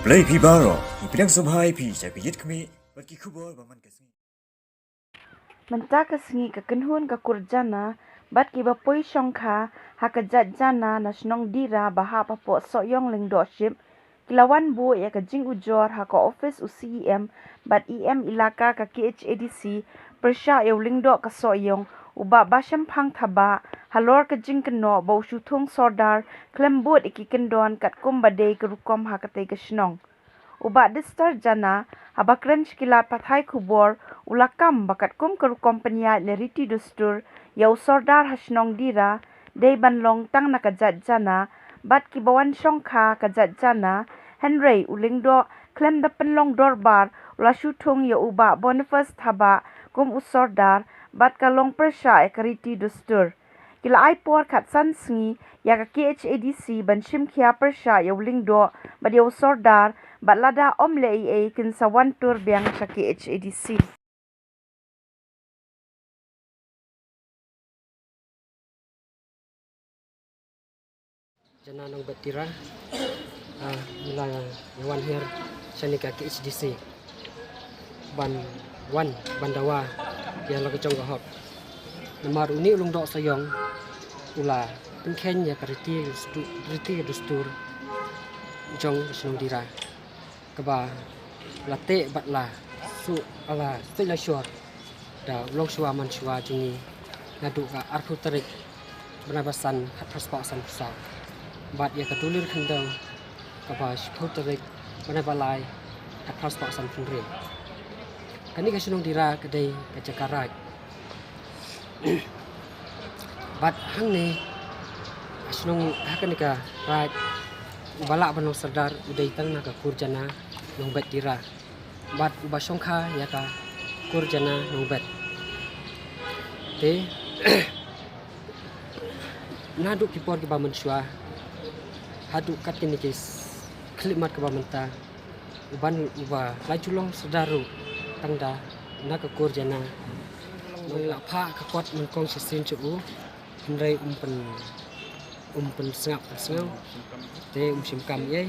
Play Pibaro, Ipidang Subhai Pi, Sapiyit Kami, Baki Kubor, Baman Kasmi. Menta kasngi ka kenhun ka kurjana bat ki bapoi songkha hakajat jana nasnong dira baha papo soyong lingdoship kilawan bu ya ka jing ujor ha ka office UCEM bat EM ilaka ka KHADC persha yo lingdo ka soyong uba basham phang thaba halor ka jing kno bo shuthung sordar klembut ikikendon kat kumbade ka rukom ha ka te ka snong uba distar jana habakren shkilat pathai khubor ulakam bakat kum keru kompanya leriti dustur yau sordar hasnong dira dei banlong tang nakajat jana bat kibawan songkha kajat jana henry ulingdo klem da penlong dorbar ulashuthung ya uba boniface thaba kum usordar bat kalong persha ekariti dustur kila aipor khat san sngi ya ka KHADC banshim khia persha ya ulingdo bat yau sordar Balada om lei kin sawan tur biang sa KHADC. Jana nang batira mula yawan her sanika KHADC ban wan bandawa yang lagu cong gahok nomor uni ulung dok sayong ula pengken ya kariti dustur jong senong dira keba late batla su ala stila syur da ulong syua man syua jungi ngadu ka arku terik benabasan hat paspasan pusau bat ya katulir kendang keba syukur terik benabalai hat paspasan fundre kani ka senong dira kedai ka Jakarta bat hang ni senong hakan ka right balak banong serdar udai tang na ka kurjana nong bet dira bat uba songkha ya ka kurjana nong bet te nadu kipor ki bamen syua hadu katin ki klimat ka bamenta uban uba lajulong serdaru tangda na ka kurjana mula pha ka kwat mun kong sisin chu hendrai umpen sengap sengau te simkam ye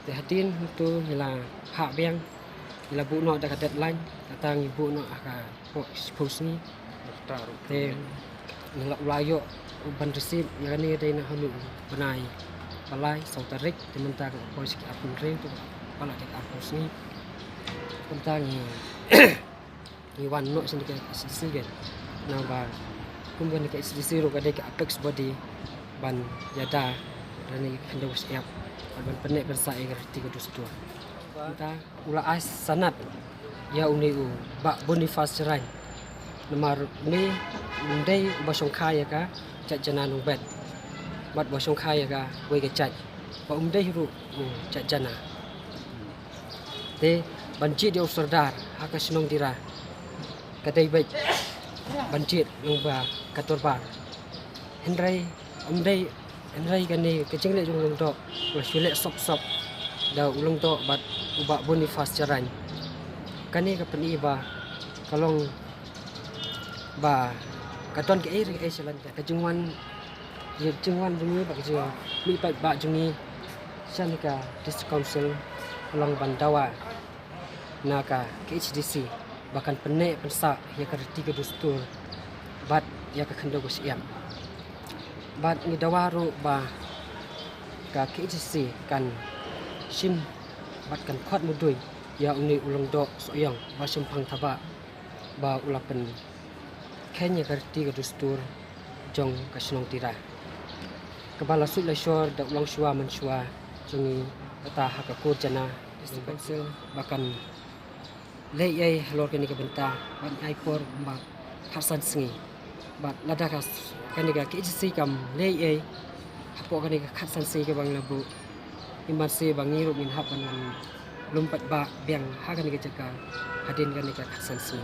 te hatin tu hila ha beng hila bu no da ka deadline datang ibu no aka post ni te hila ulayo ban receive ya ni dai na hanu banai balai sautarik te menta ka post ki apun reng tu pala ke apus ni tentang ni wan no sini ka sigen na ba kumban ka SDC ro ka dai ka apex body ban yada rani kanda WhatsApp ban penek bersa air 32 kita ula as sanat ya uni u ba Boniface Cerai nomor ni undai basong kaya ka chat jana nong bet bat basong kaya ka we ka chat ba undai ru chat jana te banjit dia serdar haka senong dira kadai baik banjit nong ba katorbar Henry umdai Henry kani kecing le ulung tok ulah syulek sop da ulung tok bat ubak Boniface Cerai kani ka peni ba kalong ba katon ke air selan ka jungwan jungi ba ke mi ba jungi sanika district council ulang bandawa naka KHADC bahkan penek pensa ya ka tiga dustur bat ya ka kendo siam bat ni dawaru ba ka KHADC kan sim bat kan khot mudui ya uni ulong dok soyang ba simpang thaba ba ulapen kenya karti ka dustur jong ka senong tira kebala sut la syur da ulang syua man syua jungi kata haka kurjana dispensel bahkan lei halor kini ka benta ban aipor ba hasan singi bat ladakas kaniga KHADC kam lei hapo kaniga khatsan se ke bang labu imban se bang ngiru min hapan lumpat ba biang ha kaniga jaka hadin kaniga khatsan se